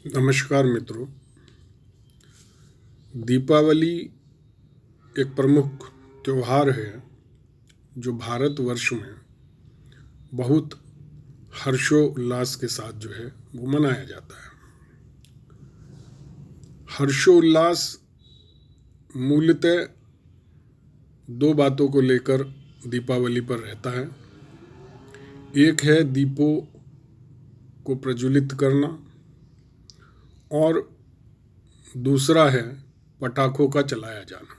नमस्कार मित्रों। दीपावली एक प्रमुख त्यौहार है जो भारतवर्ष में बहुत हर्षोल्लास के साथ जो है वो मनाया जाता है। हर्षोल्लास मूलतः दो बातों को लेकर दीपावली पर रहता है। एक है दीपों को प्रज्वलित करना और दूसरा है पटाखों का चलाया जाना।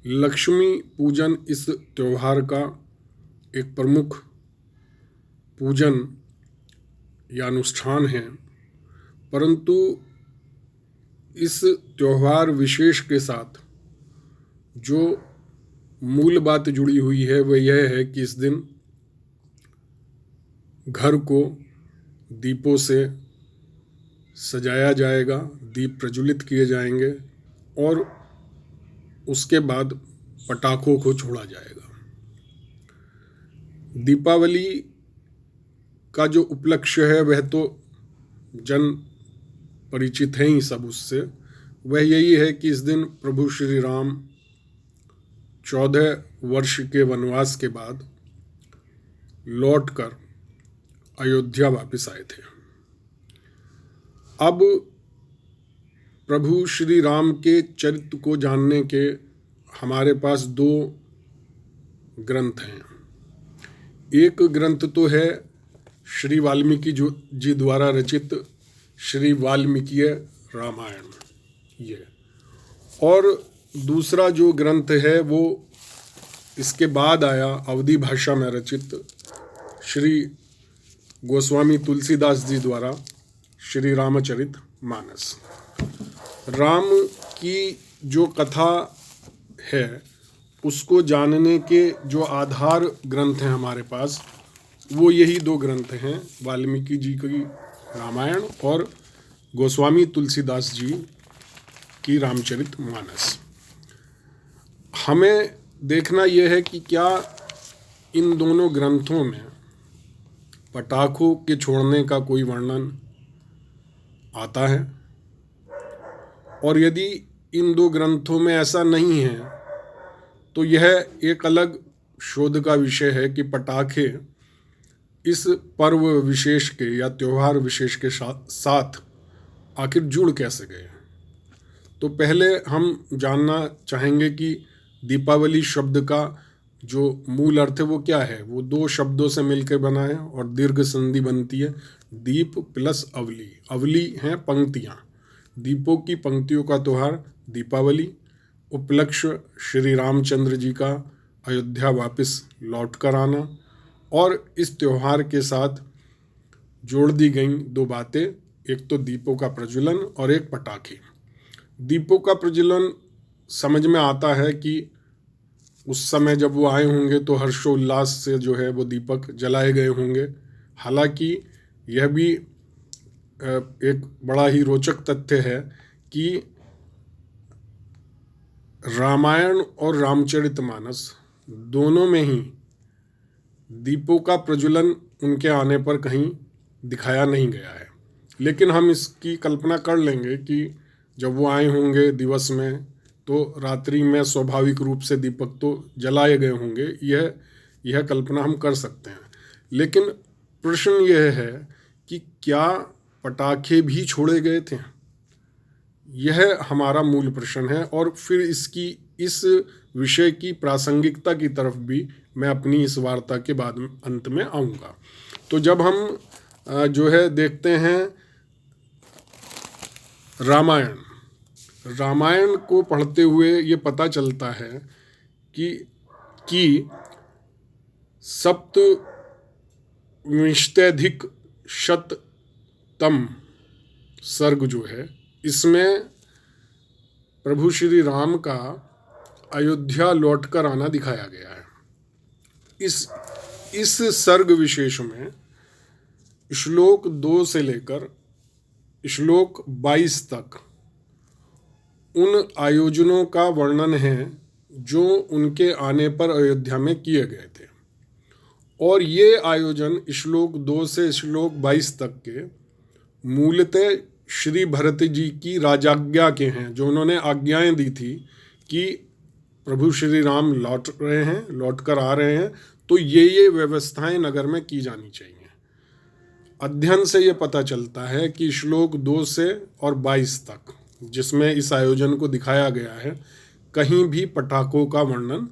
लक्ष्मी पूजन इस त्यौहार का एक प्रमुख पूजन या अनुष्ठान है, परंतु इस त्यौहार विशेष के साथ जो मूल बात जुड़ी हुई है वह यह है कि इस दिन घर को दीपों से सजाया जाएगा, दीप प्रज्वलित किए जाएंगे और उसके बाद पटाखों को छोड़ा जाएगा। दीपावली का जो उपलक्ष्य है वह तो जन परिचित हैं ही सब उससे। वह यही है कि इस दिन प्रभु श्री राम 14 वर्ष के वनवास के बाद लौटकर अयोध्या वापस आए थे। अब प्रभु श्री राम के चरित्र को जानने के हमारे पास दो ग्रंथ हैं। एक ग्रंथ तो है श्री वाल्मीकि जी द्वारा रचित श्री वाल्मीकि रामायण, ये, और दूसरा जो ग्रंथ है वो इसके बाद आया अवधी भाषा में रचित श्री गोस्वामी तुलसीदास जी द्वारा श्री रामचरित मानस। राम की जो कथा है उसको जानने के जो आधार ग्रंथ हैं हमारे पास वो यही दो ग्रंथ हैं, वाल्मीकि जी की रामायण और गोस्वामी तुलसीदास जी की रामचरित मानस। हमें देखना यह है कि क्या इन दोनों ग्रंथों में पटाखों के छोड़ने का कोई वर्णन आता है, और यदि इन दो ग्रंथों में ऐसा नहीं है तो यह एक अलग शोध का विषय है कि पटाखे इस पर्व विशेष के या त्यौहार विशेष के साथ आखिर जुड़ कैसे गए। तो पहले हम जानना चाहेंगे कि दीपावली शब्द का जो मूल अर्थ है वो क्या है। वो दो शब्दों से मिलकर बना है और दीर्घ संधि बनती है, दीप प्लस अवली। अवली हैं पंक्तियाँ, दीपों की पंक्तियों का त्यौहार दीपावली। उपलक्ष्य श्री रामचंद्र जी का अयोध्या वापस लौट कर आना, और इस त्यौहार के साथ जोड़ दी गई दो बातें, एक तो दीपों का प्रज्वलन और एक पटाखे। दीपों का प्रज्वलन समझ में आता है कि उस समय जब वो आए होंगे तो हर्षोल्लास से जो है वो दीपक जलाए गए होंगे। हालांकि यह भी एक बड़ा ही रोचक तथ्य है कि रामायण और रामचरितमानस दोनों में ही दीपों का प्रज्वलन उनके आने पर कहीं दिखाया नहीं गया है, लेकिन हम इसकी कल्पना कर लेंगे कि जब वो आए होंगे दिवस में तो रात्रि में स्वाभाविक रूप से दीपक तो जलाए गए होंगे। यह कल्पना हम कर सकते हैं, लेकिन प्रश्न यह है कि क्या पटाखे भी छोड़े गए थे। यह हमारा मूल प्रश्न है, और फिर इस विषय की प्रासंगिकता की तरफ भी मैं अपनी इस वार्ता के बाद अंत में आऊँगा। तो जब हम जो है देखते हैं रामायण को पढ़ते हुए ये पता चलता है कि सप्तविंशत्यधिक शततम सर्ग जो है इसमें प्रभु श्री राम का अयोध्या लौटकर आना दिखाया गया है। इस सर्ग विशेष में श्लोक 2 से लेकर श्लोक 22 तक उन आयोजनों का वर्णन है जो उनके आने पर अयोध्या में किए गए थे, और ये आयोजन श्लोक 2 से श्लोक 22 तक के मूलतः श्री भरत जी की राजाज्ञा के हैं, जो उन्होंने आज्ञाएं दी थी कि प्रभु श्री राम लौट रहे हैं, लौट कर आ रहे हैं, तो ये व्यवस्थाएं नगर में की जानी चाहिए। अध्ययन से ये पता चलता है कि श्लोक 2 से और 22 तक जिसमें इस आयोजन को दिखाया गया है, कहीं भी पटाखों का वर्णन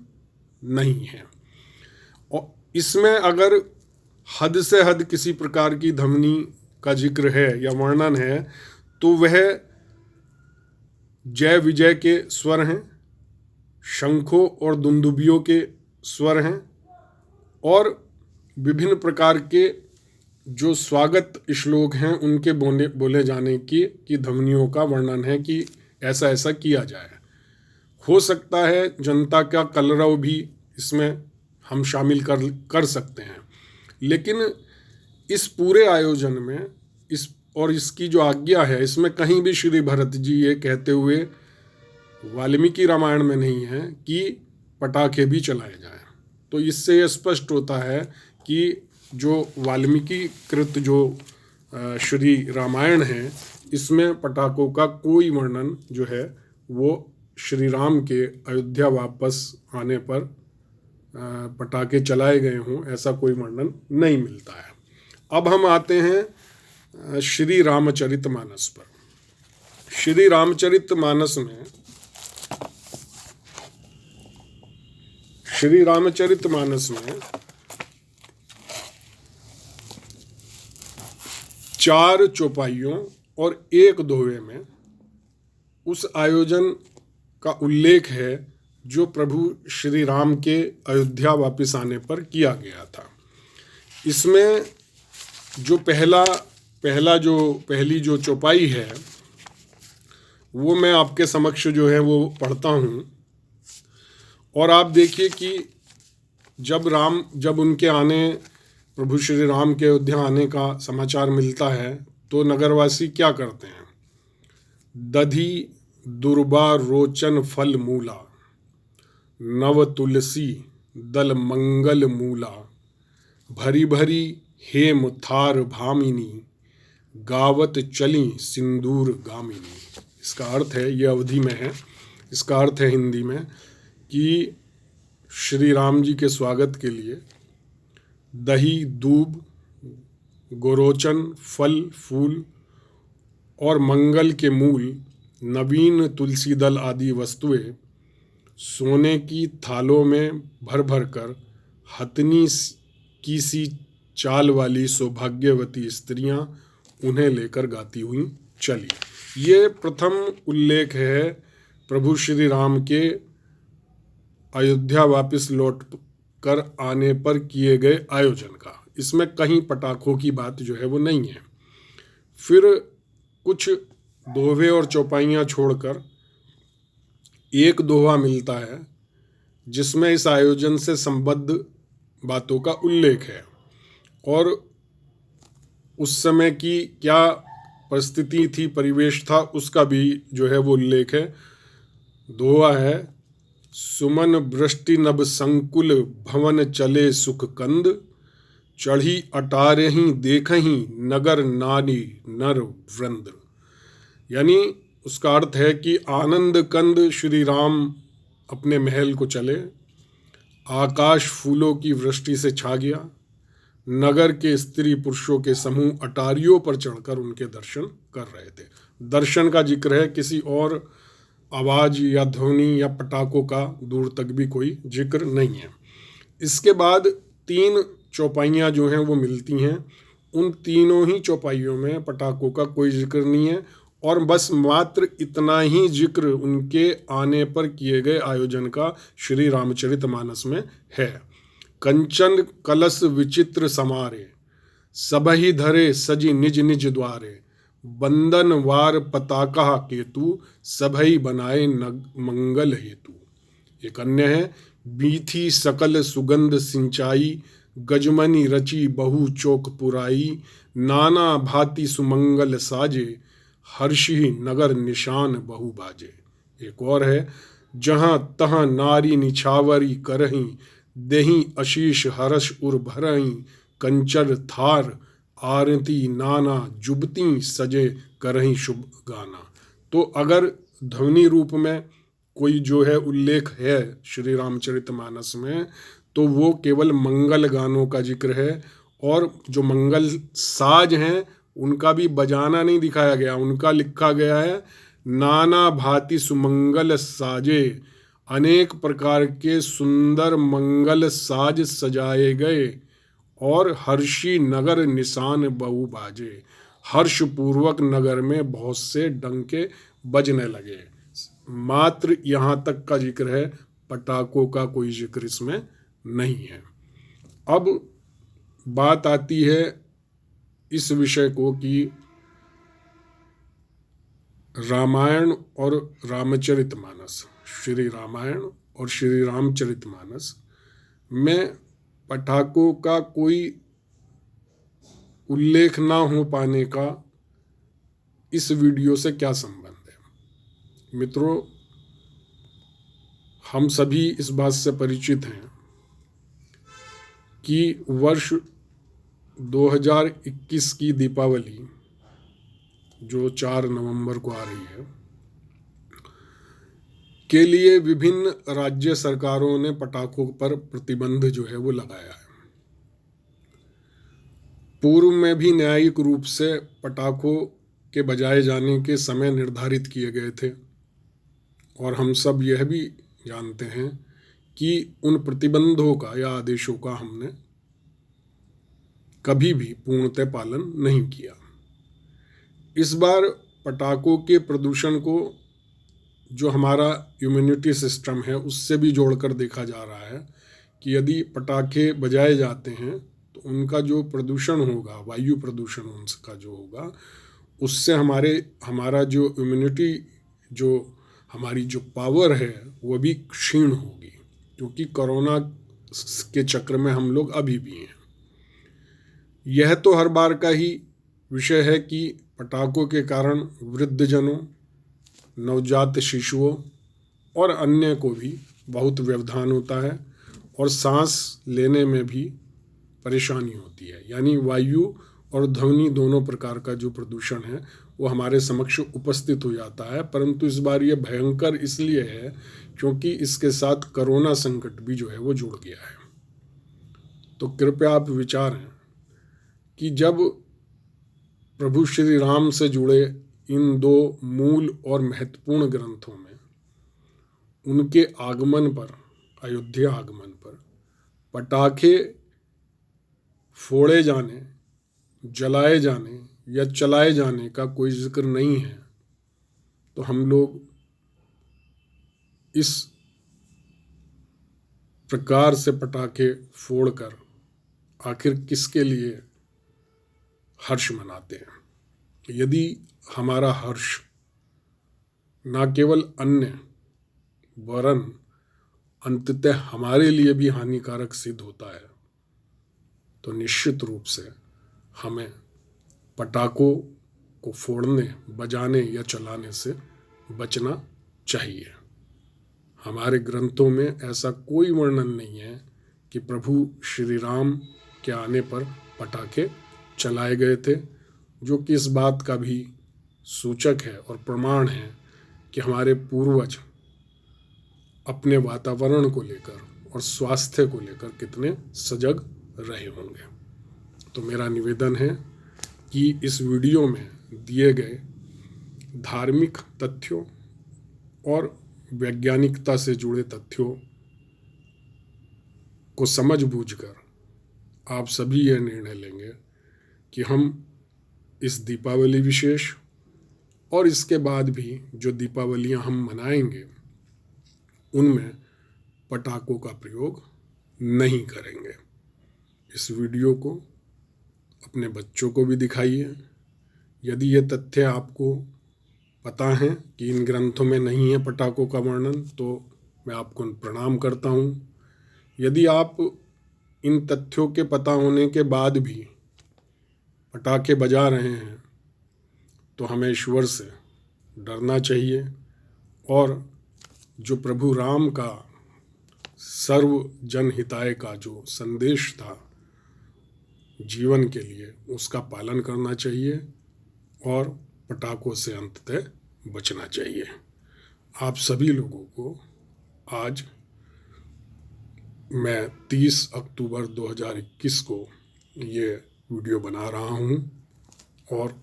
नहीं है। और इसमें अगर हद से हद किसी प्रकार की ध्वनि का जिक्र है या वर्णन है, तो वह जय विजय के स्वर हैं, शंखों और दुंदुभियों के स्वर हैं, और विभिन्न प्रकार के जो स्वागत श्लोक हैं उनके बोले जाने की ध्वनियों का वर्णन है कि ऐसा ऐसा किया जाए। हो सकता है जनता का कलरव भी इसमें हम शामिल कर सकते हैं, लेकिन इस पूरे आयोजन में इसकी जो आज्ञा है, इसमें कहीं भी श्री भरत जी ये कहते हुए वाल्मीकि रामायण में नहीं है कि पटाखे भी चलाए जाएं। तो इससे ये स्पष्ट होता है कि जो वाल्मीकि कृत जो श्री रामायण है, इसमें पटाखों का कोई वर्णन जो है वो श्री राम के अयोध्या वापस आने पर पटाखे चलाए गए हों, ऐसा कोई वर्णन नहीं मिलता है। अब हम आते हैं श्री रामचरितमानस पर। श्री रामचरितमानस में श्री रामचरितमानस में 4 चौपाइयों और 1 दोहे में उस आयोजन का उल्लेख है जो प्रभु श्री राम के अयोध्या वापस आने पर किया गया था। इसमें जो पहली जो चौपाई है वो मैं आपके समक्ष जो है वो पढ़ता हूँ। और आप देखिए कि जब उनके आने, प्रभु श्री राम के अयोध्या आने का समाचार मिलता है, तो नगरवासी क्या करते हैं? दधि दुर्बा रोचन फल मूला, नव तुलसी दल मंगल मूला, भरी भरी हेम थार भामिनी, गावत चली सिंदूर गामिनी। इसका अर्थ है, ये अवधि में है, इसका अर्थ है हिंदी में कि श्री राम जी के स्वागत के लिए दही, दूब, गोरोचन, फल फूल और मंगल के मूल, नवीन तुलसी दल आदि वस्तुएं सोने की थालों में भर भर कर हथनी की सी चाल वाली सौभाग्यवती स्त्रियां उन्हें लेकर गाती हुई चली। ये प्रथम उल्लेख है प्रभु श्री राम के अयोध्या वापस लौट कर आने पर किए गए आयोजन का। इसमें कहीं पटाखों की बात जो है वो नहीं है। फिर कुछ दोहे और चौपाइयाँ छोड़कर 1 दोहा मिलता है जिसमें इस आयोजन से संबद्ध बातों का उल्लेख है और उस समय की क्या परिस्थिति थी, परिवेश था, उसका भी जो है वो उल्लेख है। दोहा है, सुमन वृष्टि नभ संकुल भवन चले सुख कंद, चढ़ी अटारही देखही नगर नारी नर वृंद। यानी उसका अर्थ है कि आनंद कंद श्री राम अपने महल को चले, आकाश फूलों की वृष्टि से छा गया, नगर के स्त्री पुरुषों के समूह अटारियों पर चढ़कर उनके दर्शन कर रहे थे। दर्शन का जिक्र है, किसी और आवाज़ या ध्वनि या पटाखों का दूर तक भी कोई जिक्र नहीं है। इसके बाद 3 चौपाइयाँ जो हैं वो मिलती हैं। उन तीनों ही चौपाइयों में पटाखों का कोई जिक्र नहीं है और बस मात्र इतना ही जिक्र उनके आने पर किए गए आयोजन का श्री रामचरितमानस में है। कंचन कलश विचित्र समारे, सबहि धरे सजी निज निज द्वारे, बंदन वार पताका केतु, सबहि बनाए मंगल हेतु। एक अन्य है, बीथी सकल सुगंध सिंचाई, गजमनी रची बहु चौक पुराई, नाना भांति सुमंगल साजे, हर्षि नगर निशान बहु बाजे। एक और है, जहाँ तहाँ नारी निछावरी करहीं, देही आशीष हर्ष उर भरहीं, कंचर थार आरती नाना जुबती सजे करहीं शुभ गाना। तो अगर ध्वनि रूप में कोई जो है उल्लेख है श्री रामचरितमानस में, तो वो केवल मंगल गानों का जिक्र है। और जो मंगल साज हैं उनका भी बजाना नहीं दिखाया गया, उनका लिखा गया है नाना भांति सुमंगल साजे, अनेक प्रकार के सुंदर मंगल साज सजाए गए, और हर्षी नगर निशान बहु बाजे, हर्षपूर्वक नगर में बहुत से डंके बजने लगे। मात्र यहाँ तक का जिक्र है, पटाखों का कोई जिक्र इसमें नहीं है। अब बात आती है इस विषय को कि रामायण और रामचरितमानस, श्री रामायण और श्री रामचरितमानस में पटाखों का कोई उल्लेख ना हो पाने का इस वीडियो से क्या संबंध है। मित्रों, हम सभी इस बात से परिचित हैं कि वर्ष 2021 की दीपावली जो 4 नवंबर को आ रही है, के लिए विभिन्न राज्य सरकारों ने पटाखों पर प्रतिबंध जो है वो लगाया है। पूर्व में भी न्यायिक रूप से पटाखों के बजाए जाने के समय निर्धारित किए गए थे, और हम सब यह भी जानते हैं कि उन प्रतिबंधों का या आदेशों का हमने कभी भी पूर्णतः पालन नहीं किया। इस बार पटाखों के प्रदूषण को जो हमारा इम्यूनिटी सिस्टम है उससे भी जोड़कर देखा जा रहा है कि यदि पटाखे बजाए जाते हैं तो उनका जो प्रदूषण होगा, वायु प्रदूषण उनका जो होगा, उससे हमारा जो इम्यूनिटी, जो हमारी जो पावर है वो भी क्षीण होगी, क्योंकि कोरोना के चक्र में हम लोग अभी भी हैं। यह तो हर बार का ही विषय है कि पटाखों के कारण वृद्धजनों, नवजात शिशुओं और अन्य को भी बहुत व्यवधान होता है, और सांस लेने में भी परेशानी होती है। यानी वायु और ध्वनि दोनों प्रकार का जो प्रदूषण है वो हमारे समक्ष उपस्थित हो जाता है। परंतु इस बार ये भयंकर इसलिए है क्योंकि इसके साथ कोरोना संकट भी जो है वो जुड़ गया है। तो कृपया आप विचारें कि जब प्रभु श्री राम से जुड़े इन 2 मूल और महत्वपूर्ण ग्रंथों में उनके आगमन पर, अयोध्या आगमन पर पटाखे फोड़े जाने, जलाए जाने या चलाए जाने का कोई जिक्र नहीं है, तो हम लोग इस प्रकार से पटाखे फोड़कर आखिर किसके लिए हर्ष मनाते हैं। यदि हमारा हर्ष ना केवल अन्य वरन अंततः हमारे लिए भी हानिकारक सिद्ध होता है, तो निश्चित रूप से हमें पटाखों को फोड़ने, बजाने या चलाने से बचना चाहिए। हमारे ग्रंथों में ऐसा कोई वर्णन नहीं है कि प्रभु श्री राम के आने पर पटाखे चलाए गए थे, जो कि इस बात का भी सूचक है और प्रमाण है कि हमारे पूर्वज अपने वातावरण को लेकर और स्वास्थ्य को लेकर कितने सजग रहे होंगे। तो मेरा निवेदन है कि इस वीडियो में दिए गए धार्मिक तथ्यों और वैज्ञानिकता से जुड़े तथ्यों को समझ बूझकर आप सभी यह निर्णय लेंगे कि हम इस दीपावली विशेष और इसके बाद भी जो दीपावलियां हम मनाएंगे उनमें पटाखों का प्रयोग नहीं करेंगे। इस वीडियो को अपने बच्चों को भी दिखाइए। यदि ये तथ्य आपको पता है कि इन ग्रंथों में नहीं है पटाखों का वर्णन, तो मैं आपको प्रणाम करता हूँ। यदि आप इन तथ्यों के पता होने के बाद भी पटाखे बजा रहे हैं तो हमें ईश्वर से डरना चाहिए, और जो प्रभु राम का सर्व जन हिताय का जो संदेश था जीवन के लिए, उसका पालन करना चाहिए और पटाखों से अंततः बचना चाहिए। आप सभी लोगों को आज मैं 30 अक्टूबर 2021 को ये वीडियो बना रहा हूँ और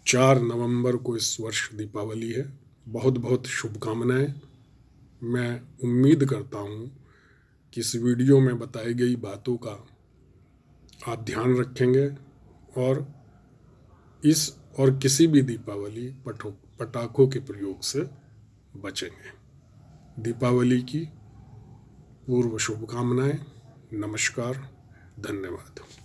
4 नवंबर को इस वर्ष दीपावली है। बहुत बहुत शुभकामनाएं। मैं उम्मीद करता हूँ कि इस वीडियो में बताई गई बातों का आप ध्यान रखेंगे और इस और किसी भी दीपावली पटाखों के प्रयोग से बचेंगे। दीपावली की पूर्व शुभकामनाएं। नमस्कार, धन्यवाद।